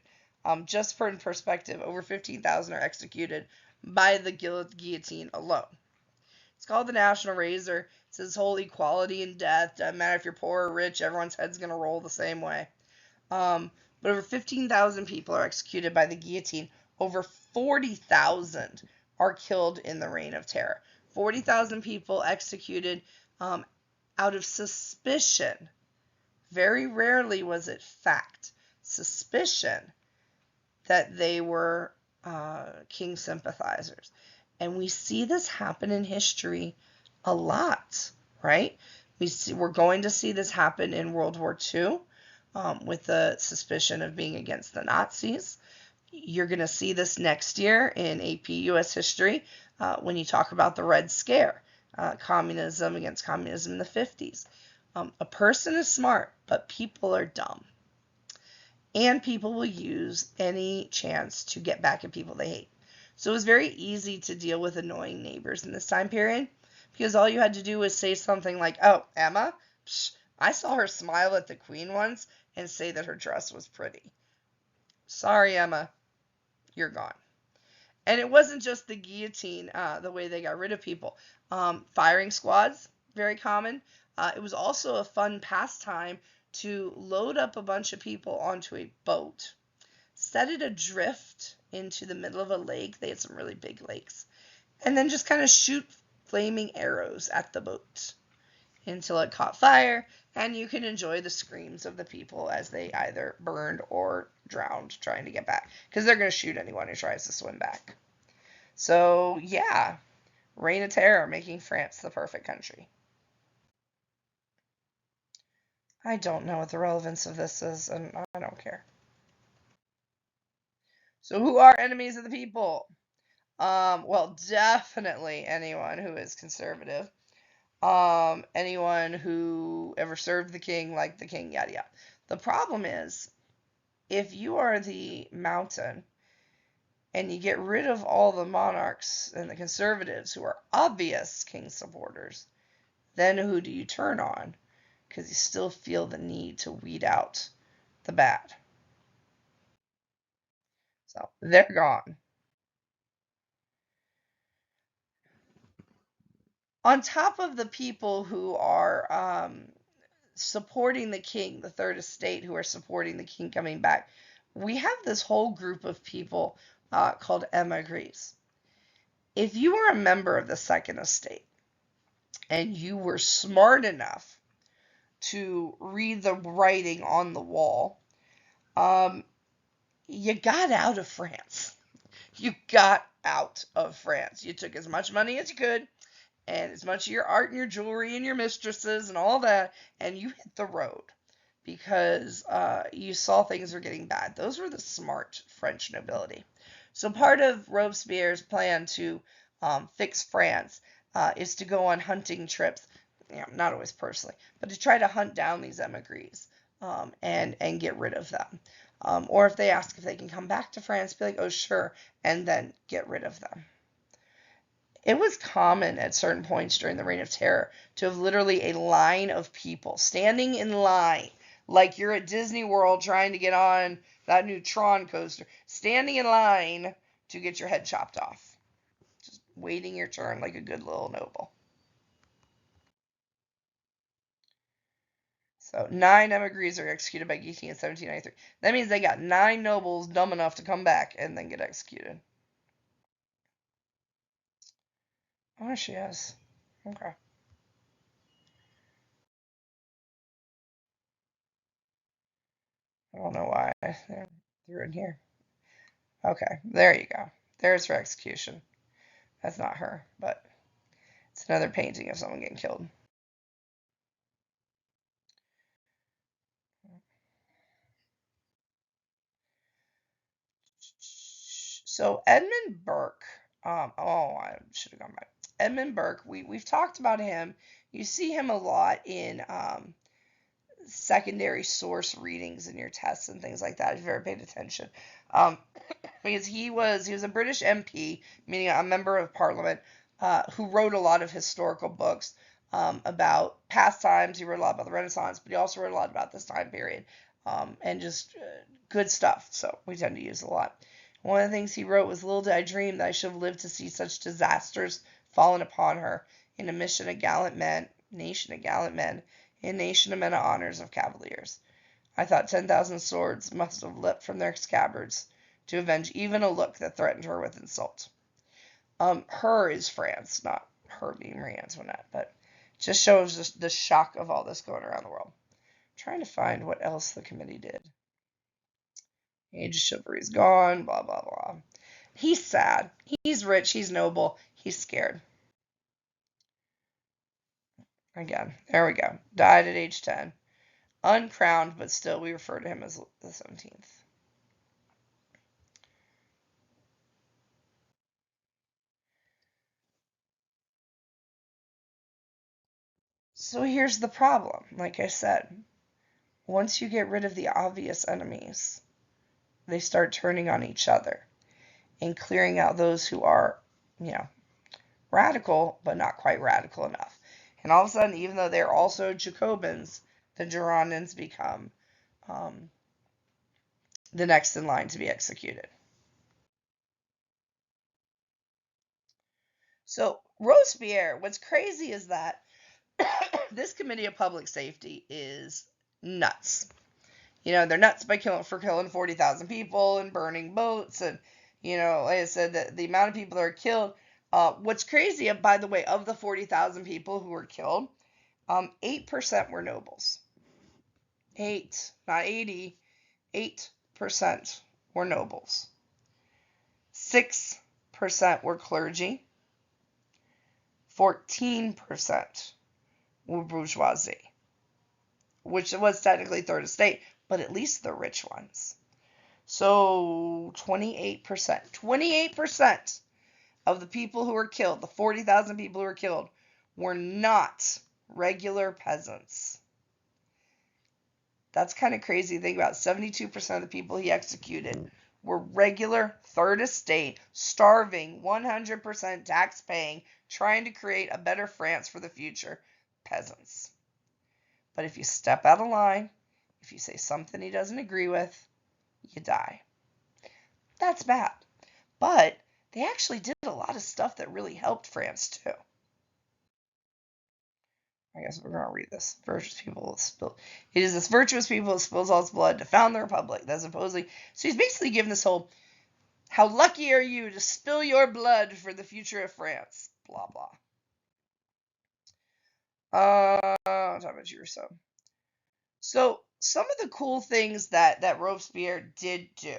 Just for in perspective, over 15,000 are executed by the guillotine alone. It's called the National Razor. It says whole equality in death. Doesn't matter if you're poor or rich, everyone's head's going to roll the same way. But over 15,000 people are executed by the guillotine. Over 40,000 are killed in the Reign of Terror. 40,000 people executed out of suspicion. Very rarely was it fact. Suspicion that they were King sympathizers. And we see this happen in history a lot, right? We're going to see this happen in World War II with the suspicion of being against the Nazis. You're going to see this next year in AP US history when you talk about the Red Scare, communism against communism in the 50s. A person is smart, but people are dumb. And people will use any chance to get back at people they hate. So it was very easy to deal with annoying neighbors in this time period, because all you had to do was say something like, "Oh, Emma, psh, I saw her smile at the Queen once and say that her dress was pretty. Sorry, Emma, you're gone." And it wasn't just the guillotine, the way they got rid of people. Firing squads, very common. It was also a fun pastime to load up a bunch of people onto a boat, set it adrift into the middle of a lake. They had some really big lakes. And then just kind of shoot flaming arrows at the boat until it caught fire, and you can enjoy the screams of the people as they either burned or drowned trying to get back, because they're going to shoot anyone who tries to swim back. So, yeah, Reign of Terror, making France the perfect country. I don't know what the relevance of this is, and I don't care. So, who are enemies of the people? Well, definitely anyone who is conservative. Anyone who ever served the king, like the king, yada yada. The problem is, if you are the mountain and you get rid of all the monarchs and the conservatives who are obvious king supporters, then who do you turn on? Because you still feel the need to weed out the bad. So they're gone. On top of the people who are supporting the king, the third estate, who are supporting the king coming back, we have this whole group of people called emigres. If you were a member of the second estate and you were smart enough to read the writing on the wall, you got out of France. You got out of France. You took as much money as you could, and as much of your art and your jewelry and your mistresses and all that, and you hit the road because you saw things were getting bad. Those were the smart French nobility. So part of Robespierre's plan to fix France is to go on hunting trips, not always personally, but to try to hunt down these emigres and get rid of them. Or if they ask if they can come back to France, be like, "Oh, sure," and then get rid of them. It was common at certain points during the Reign of Terror to have literally a line of people standing in line, like you're at Disney World trying to get on that new Tron coaster, standing in line to get your head chopped off. Just waiting your turn like a good little noble. So 9 emigres are executed by Geeky in 1793. That means they got 9 nobles dumb enough to come back and then get executed. Oh, she is. Okay. I don't know why they're through in here. Okay, there you go. There's her execution. That's not her, but it's another painting of someone getting killed. So Edmund Burke, I should have gone back. Edmund Burke, we've talked about him. You see him a lot in secondary source readings in your tests and things like that, if you've ever paid attention. Um, because he was a British MP, meaning a member of Parliament, who wrote a lot of historical books about past times. He wrote a lot about the Renaissance, but he also wrote a lot about this time period, and just good stuff. So we tend to use a lot. One of the things he wrote was, "Little did I dream that I should have lived to see such disasters fallen upon her in a mission of gallant men, nation of gallant men, in nation of men of honors of cavaliers. I thought 10,000 swords must have leapt from their scabbards to avenge even a look that threatened her with insult." Her is France, not her being Marie Antoinette, but just shows just the shock of all this going around the world. I'm trying to find what else the committee did. Age of chivalry's gone, blah, blah, blah. He's sad. He's rich. He's noble. He's scared. Again, there we go. Died at age 10. Uncrowned, but still we refer to him as the 17th. So here's the problem. Like I said, once you get rid of the obvious enemies, they start turning on each other and clearing out those who are, radical, but not quite radical enough. And all of a sudden, even though they're also Jacobins, the Girondins become um, the next in line to be executed. So Robespierre, what's crazy is that this Committee of Public Safety is nuts. They're nuts by killing 40,000 people and burning boats, and like I said, the amount of people that are killed. What's crazy, by the way, of the 40,000 people who were killed, 8% were nobles. 8, not 80. 8% were nobles. 6% were clergy. 14% were bourgeoisie, which was technically third estate, but at least the rich ones. So 28%. 28% of the people who were killed, the 40,000 people who were killed, were not regular peasants. That's kind of crazy to think about. 72% of the people he executed were regular third estate, starving, 100% tax paying, trying to create a better France for the future peasants. But if you step out of line, if you say something he doesn't agree with, you die. That's bad. But they actually did a lot of stuff that really helped France too. I guess we're going to read this. Virtuous people spill. It is this virtuous people that spills all its blood to found the republic. That's supposedly. So he's basically giving this whole, how lucky are you to spill your blood for the future of France? Blah, blah. I'm talking about you, so some of the cool things that Robespierre did do.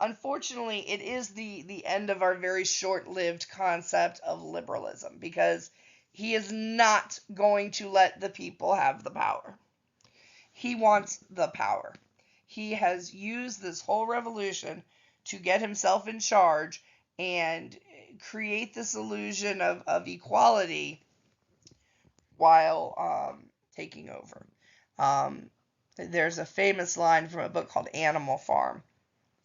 Unfortunately, it is the end of our very short-lived concept of liberalism, because he is not going to let the people have the power. He wants the power. He has used this whole revolution to get himself in charge and create this illusion of equality while taking over. There's a famous line from a book called Animal Farm,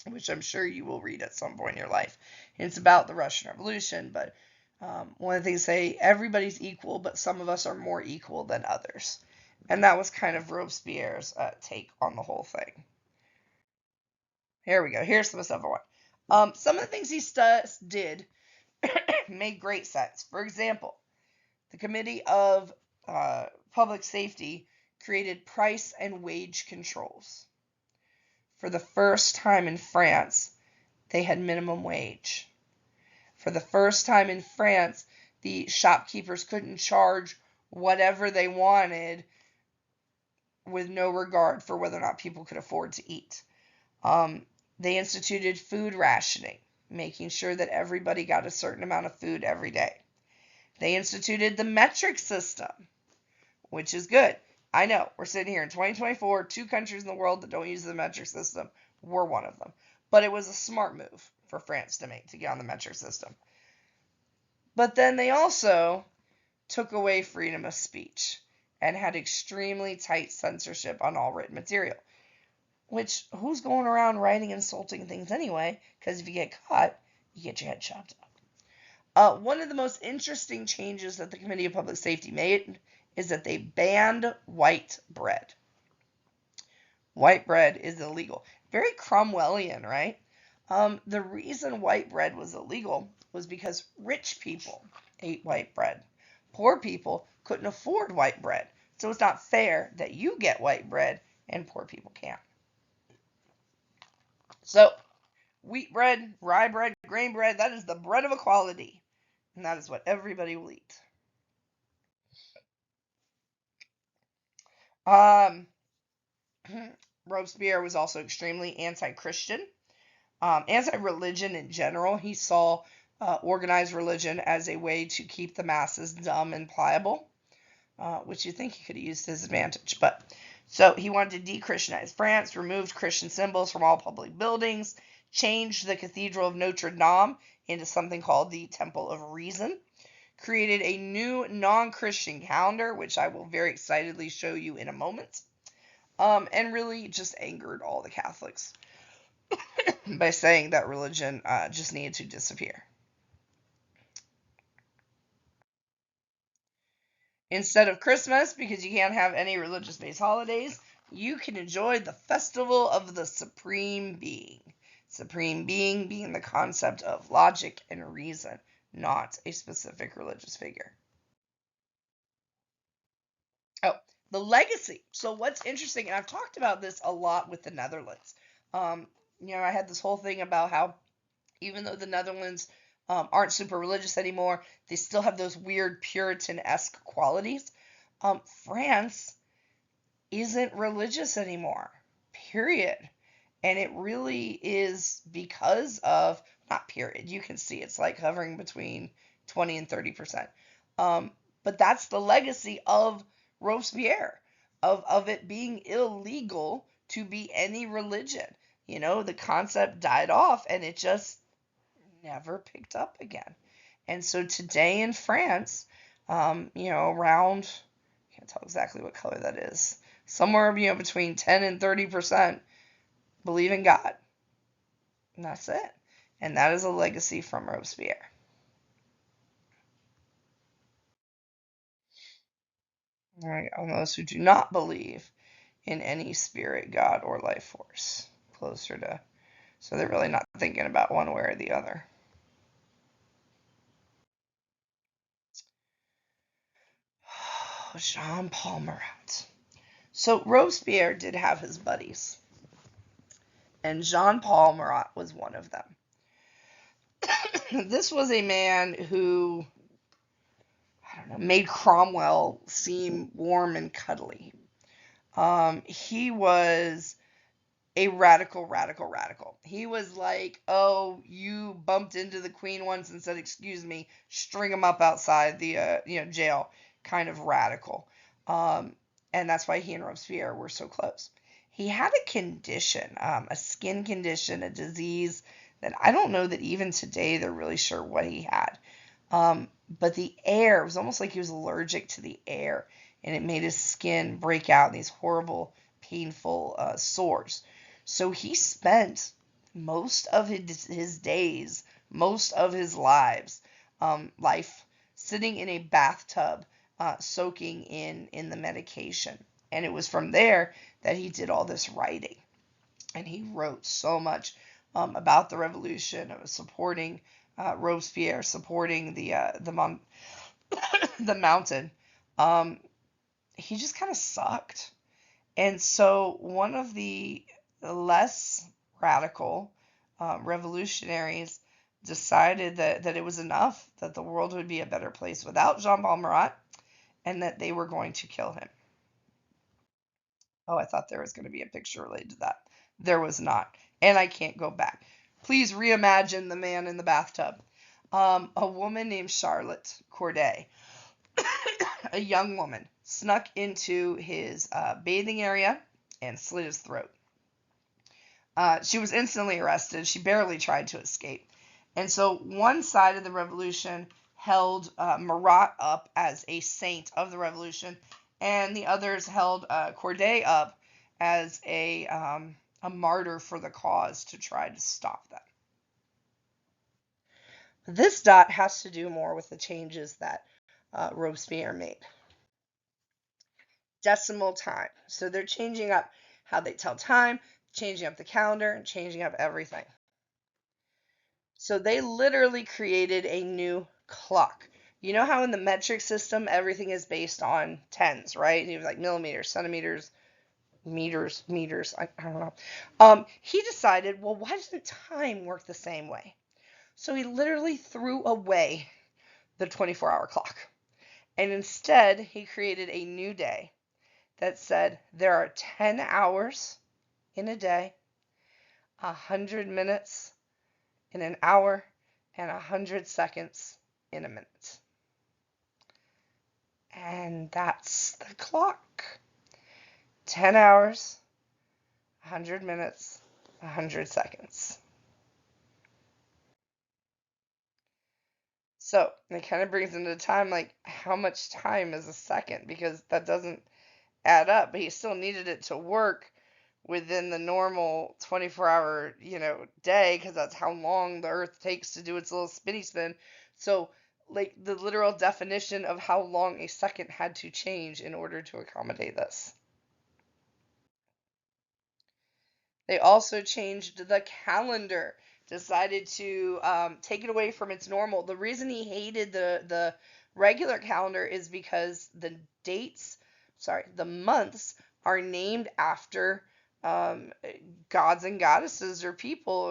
which I'm sure you will read at some point in your life. And it's about the Russian Revolution, but One of the things say everybody's equal, but some of us are more equal than others. And that was kind of Robespierre's take on the whole thing. Here we go. Here's some stuff I want. Some of the things he did made great sense. For example, the Committee of Public Safety created price and wage controls. For the first time in France, they had minimum wage. For the first time in France, the shopkeepers couldn't charge whatever they wanted with no regard for whether or not people could afford to eat. They instituted food rationing, making sure that everybody got a certain amount of food every day. They instituted the metric system, which is good. I know, we're sitting here in 2024, 2 countries in the world that don't use the metric system. We're one of them. But it was a smart move for France to make to get on the metric system. But then they also took away freedom of speech and had extremely tight censorship on all written material. Which, who's going around writing insulting things anyway? Because if you get caught, you get your head chopped off. One of the most interesting changes that the Committee of Public Safety made is that they banned white bread. White bread is illegal. Very Cromwellian, right? The reason white bread was illegal was because rich people ate white bread. Poor people couldn't afford white bread. So it's not fair that you get white bread and poor people can't. So, wheat bread, rye bread, grain bread, that is the bread of equality. And that is what everybody will eat. Robespierre was also extremely anti-Christian, anti-religion in general. He saw organized religion as a way to keep the masses dumb and pliable, which you think he could have used to his advantage. So he wanted to de-Christianize France, removed Christian symbols from all public buildings, changed the Cathedral of Notre Dame into something called the Temple of Reason, created a new non-Christian calendar, which I will very excitedly show you in a moment, and really just angered all the Catholics by saying that religion just needed to disappear. Instead of Christmas, because you can't have any religious-based holidays, you can enjoy the festival of the Supreme Being. Supreme Being being the concept of logic and reason, not a specific religious figure. Oh, the legacy. So what's interesting, and I've talked about this a lot with the Netherlands. I had this whole thing about how even though the Netherlands aren't super religious anymore, they still have those weird Puritan-esque qualities. France isn't religious anymore, period. And it really is because of, not period, you can see it's like hovering between 20 and 30%. But that's the legacy of Robespierre, of it being illegal to be any religion. The concept died off and it just never picked up again. And so today in France, around, I can't tell exactly what color that is, somewhere, between 10 and 30% believe in God. And that's it. And that is a legacy from Robespierre. All right, on those who do not believe in any spirit, God, or life force. Closer to, so they're really not thinking about one way or the other. Jean-Paul Marat. So Robespierre did have his buddies, and Jean-Paul Marat was one of them. This was a man who, I don't know, made Cromwell seem warm and cuddly. He was a radical, radical, radical. He was like, oh, you bumped into the queen once and said, excuse me, string him up outside the, jail, kind of radical. And that's why he and Robespierre were so close. He had a condition, a skin condition, a disease that I don't know that even today they're really sure what he had. But the air, it was almost like he was allergic to the air, and it made his skin break out in these horrible, painful sores. So he spent most of his days, most of his lives, life, sitting in a bathtub, soaking in the medication. And it was from there that he did all this writing. And he wrote so much about the revolution, supporting Robespierre, supporting the mountain. Um, he just kind of sucked. And so one of the less radical revolutionaries decided that it was enough, that the world would be a better place without Jean-Paul Marat, and that they were going to kill him. Oh, I thought there was going to be a picture related to that. There was not. And I can't go back. Please reimagine the man in the bathtub. A woman named Charlotte Corday, a young woman, snuck into his bathing area and slit his throat. She was instantly arrested. She barely tried to escape. And so one side of the revolution held Marat up as a saint of the revolution, and the others held Corday up as a martyr for the cause to try to stop them. This dot has to do more with the changes that Robespierre made. Decimal time. So they're changing up how they tell time, changing up the calendar, and changing up everything. So they literally created a new clock. You know how in the metric system everything is based on tens, right? You have like millimeters, centimeters, meters. I don't know. He decided, well, why doesn't time work the same way? So he literally threw away the 24-hour clock. And instead, he created a new day that said there are 10 hours in a day, 100 minutes in an hour, and 100 seconds in a minute. And that's the clock. 10 hours, 100 minutes, 100 seconds. So it kind of brings into time, like, how much time is a second? Because that doesn't add up, but he still needed it to work within the normal 24-hour, day, because that's how long the Earth takes to do its little spinny spin. So, like, the literal definition of how long a second had to change in order to accommodate this. They also changed the calendar, decided to take it away from its normal. The reason he hated the regular calendar is because the months are named after gods and goddesses or people.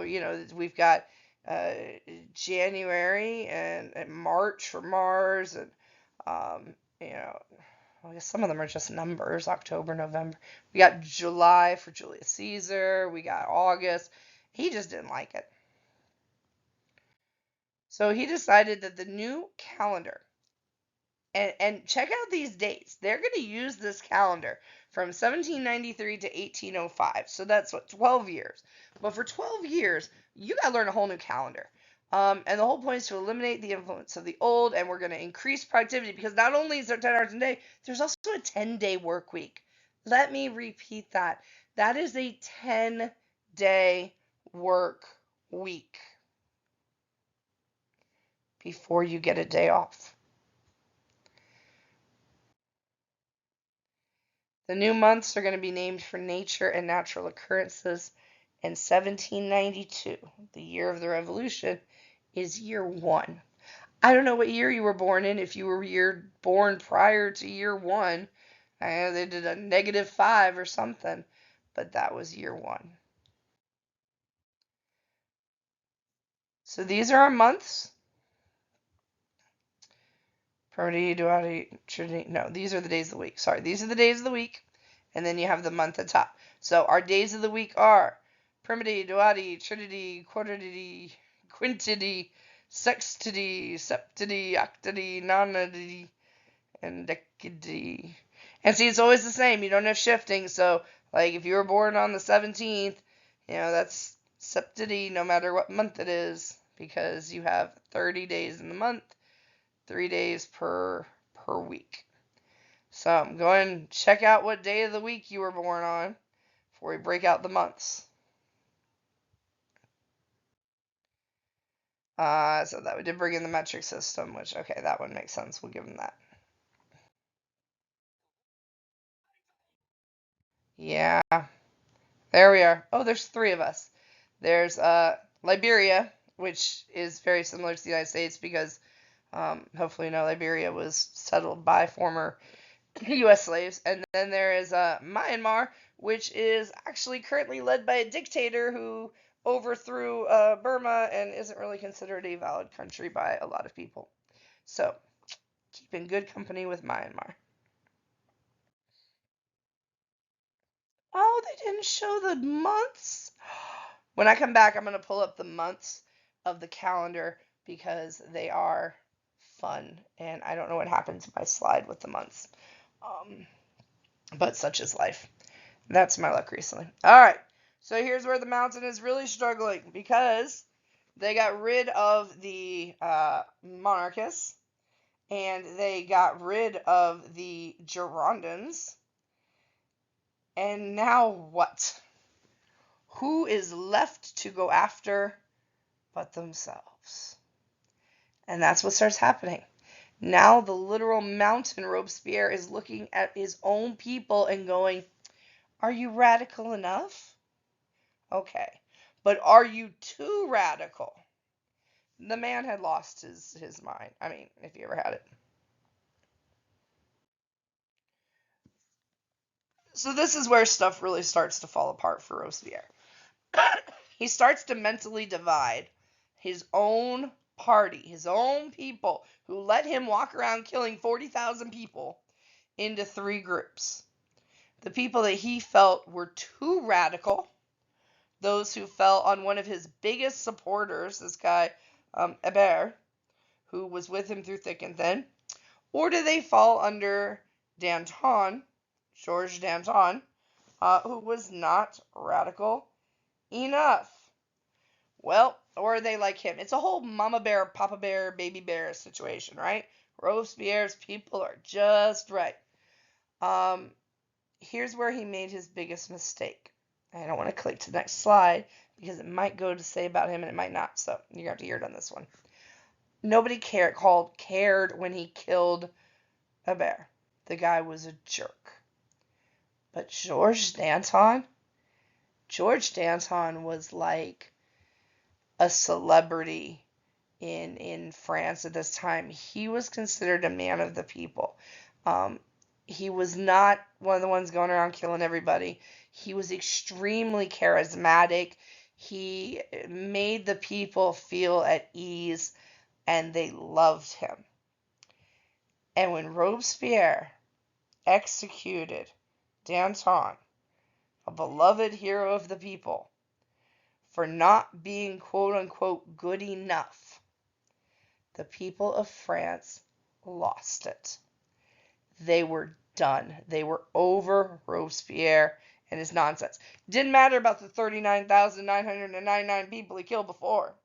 We've got uh, January and March for Mars, and um, you know, I guess some of them are just numbers, October, November. We got July for Julius Caesar. We got August. He just didn't like it. So he decided that the new calendar, and check out these dates. They're going to use this calendar from 1793 to 1805. So that's what, 12 years. But for 12 years, you got to learn a whole new calendar. And the whole point is to eliminate the influence of the old, and we're going to increase productivity because not only is there 10 hours a day, there's also a 10-day work week. Let me repeat that. That is a 10-day work week before you get a day off. The new months are going to be named for nature and natural occurrences. And 1792, the year of the revolution, is year one. I don't know what year you were born in. If you were born prior to year one, they did a -5 or something, but that was year one. So these are our months. Primity, duality, trinity. No, these are the days of the week. Sorry, these are the days of the week. And then you have the month at top. So our days of the week are primity, duality, trinity, quartity, quintity, sextity, septity, octity, nonity, and decady. And see, it's always the same. You don't have shifting. So, like, if you were born on the 17th, that's septity no matter what month it is, because you have 30 days in the month, 3 days per week. So go ahead and check out what day of the week you were born on before we break out the months. So that we did bring in the metric system, which, okay, that one makes sense. We'll give him that. Yeah, there we are. Oh, there's three of us. There's Liberia, which is very similar to the United States because hopefully you know Liberia was settled by former U.S. slaves. And then there is Myanmar, which is actually currently led by a dictator who overthrew Burma and isn't really considered a valid country by a lot of people. So, keeping good company with Myanmar. Oh, they didn't show the months? When I come back, I'm going to pull up the months of the calendar because they are fun. And I don't know what happened to my slide with the months. Um, but such is life. That's my luck recently. All right. So here's where the mountain is really struggling because they got rid of the monarchists and they got rid of the Girondins. And now what? Who is left to go after but themselves? And that's what starts happening. Now the literal mountain Robespierre is looking at his own people and going, are you radical enough? Okay. But are you too radical? The man had lost his mind. I mean, if he ever had it. So this is where stuff really starts to fall apart for Robespierre. He starts to mentally divide his own party, his own people, who let him walk around killing 40,000 people, into three groups. The people that he felt were too radical, those who fell on one of his biggest supporters, this guy, Hébert, who was with him through thick and thin, or do they fall under Danton, Georges Danton, who was not radical enough? Well, or are they like him? It's a whole mama bear, papa bear, baby bear situation, right? Robespierre's people are just right. Um, Here's where he made his biggest mistake. I don't want to click to the next slide because it might go to say about him and it might not. So you're gonna have to hear it on this one. Nobody cared when he killed a bear. The guy was a jerk. But George Danton was like a celebrity in France at this time. He was considered a man of the people. He was not one of the ones going around killing everybody. He was extremely charismatic. He made the people feel at ease and they loved him. And when Robespierre executed Danton, a beloved hero of the people, for not being quote unquote good enough, the people of France lost it. They were done. They were over Robespierre and his nonsense. Didn't matter about the 39,999 people he killed before.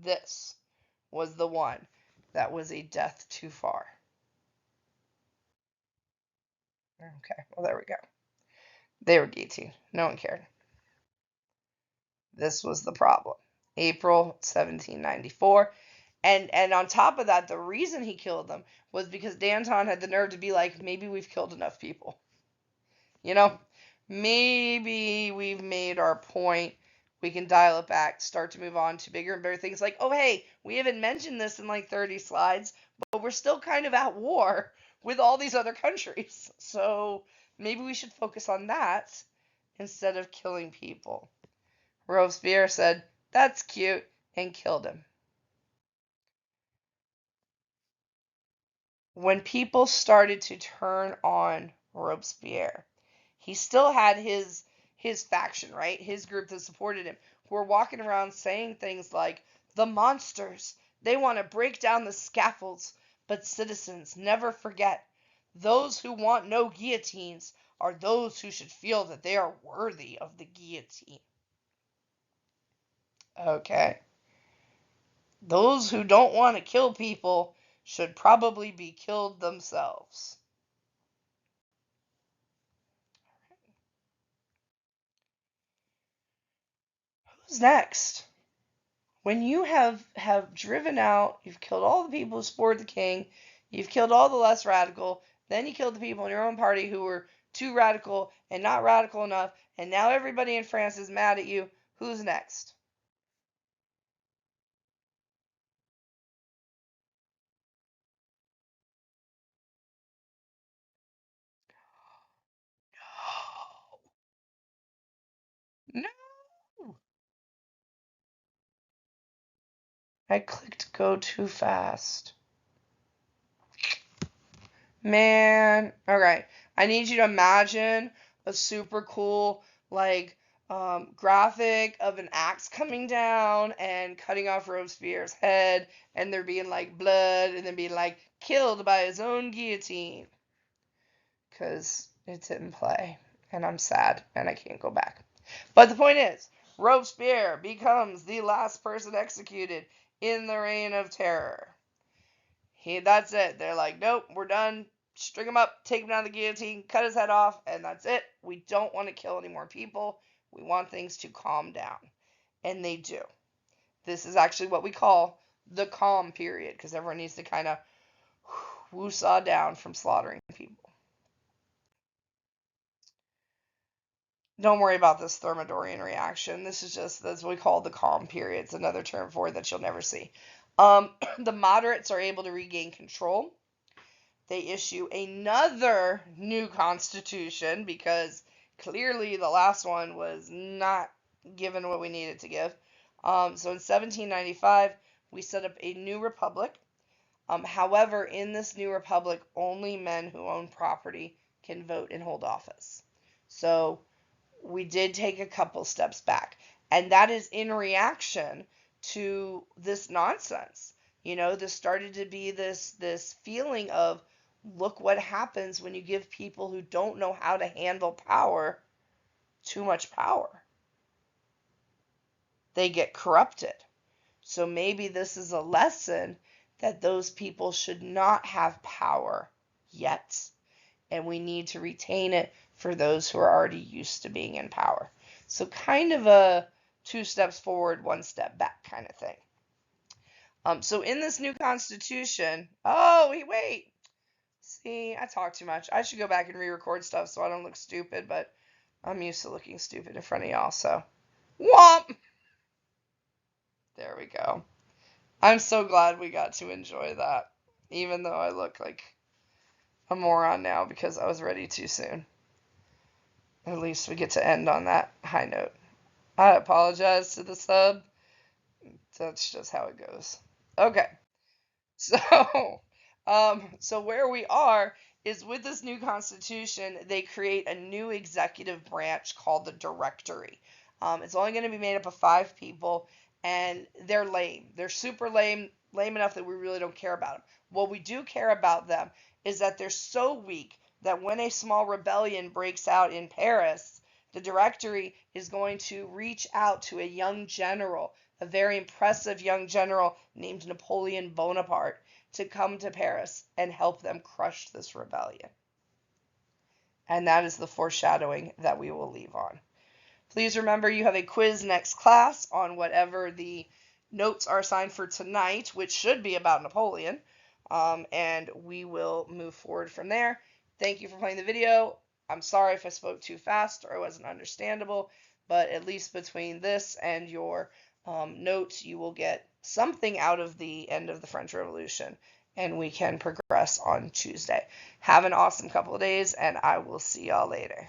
This was the one that was a death too far. Okay, well, there we go. They were guillotined. No one cared. This was the problem. April 1794. And on top of that, the reason he killed them was because Danton had the nerve to be like, maybe we've killed enough people. You know, maybe we've made our point. We can dial it back, start to move on to bigger and better things like, oh, hey, we haven't mentioned this in like 30 slides, but we're still kind of at war with all these other countries. So maybe we should focus on that instead of killing people. Robespierre said, that's cute, and killed him. When people started to turn on Robespierre, he still had his faction, right? His group that supported him, who were walking around saying things like, the monsters, they want to break down the scaffolds, but citizens, never forget, those who want no guillotines are those who should feel that they are worthy of the guillotine. Okay. Those who don't want to kill people should probably be killed themselves. Who's next? When you have driven out, you've killed all the people who supported the king, you've killed all the less radical, then you killed the people in your own party who were too radical and not radical enough, and now everybody in France is mad at you. Who's next? No. I clicked go too fast. Man, okay. I need you to imagine a super cool, like, graphic of an axe coming down and cutting off Robespierre's head, and there being like blood, and then being like killed by his own guillotine. Because it didn't play, and I'm sad, and I can't go back. But the point is, Robespierre becomes the last person executed in the Reign of Terror. That's it. They're like, nope, we're done. String him up, take him down the guillotine, cut his head off, and that's it. We don't want to kill any more people. We want things to calm down. And they do. This is actually what we call the calm period, because everyone needs to kind of woo-saw down from slaughtering people. Don't worry about this Thermidorian reaction. That's what we call the calm period. It's another term for it that you'll never see. The moderates are able to regain control. They issue another new constitution because clearly the last one was not given what we needed to give. So in 1795, we set up a new republic. However, in this new republic, only men who own property can vote and hold office. So we did take a couple steps back. And that is in reaction to this nonsense. This started to be this feeling of, look what happens when you give people who don't know how to handle power too much power. They get corrupted. So maybe this is a lesson that those people should not have power yet, and we need to retain it for those who are already used to being in power. So kind of a 2 steps forward, 1 step back kind of thing. So in this new constitution, wait. See, I talk too much. I should go back and re-record stuff so I don't look stupid, but I'm used to looking stupid in front of y'all, so womp! There we go. I'm so glad we got to enjoy that, even though I look like a moron now because I was ready too soon. At least we get to end on that high note. I apologize to the sub. That's just how it goes. Okay. So where we are is with this new constitution, they create a new executive branch called the Directory. It's only going to be made up of 5 people, and they're lame. They're super lame enough that we really don't care about them. What we do care about them is that they're so weak that when a small rebellion breaks out in Paris, the Directory is going to reach out to a young general, a very impressive young general named Napoleon Bonaparte, to come to Paris and help them crush this rebellion. And that is the foreshadowing that we will leave on. Please remember you have a quiz next class on whatever the notes are assigned for tonight, which should be about Napoleon, and we will move forward from there. Thank you for playing the video. I'm sorry if I spoke too fast or I wasn't understandable, but at least between this and your notes, you will get something out of the end of the French Revolution, and we can progress on Tuesday. Have an awesome couple of days, and I will see y'all later.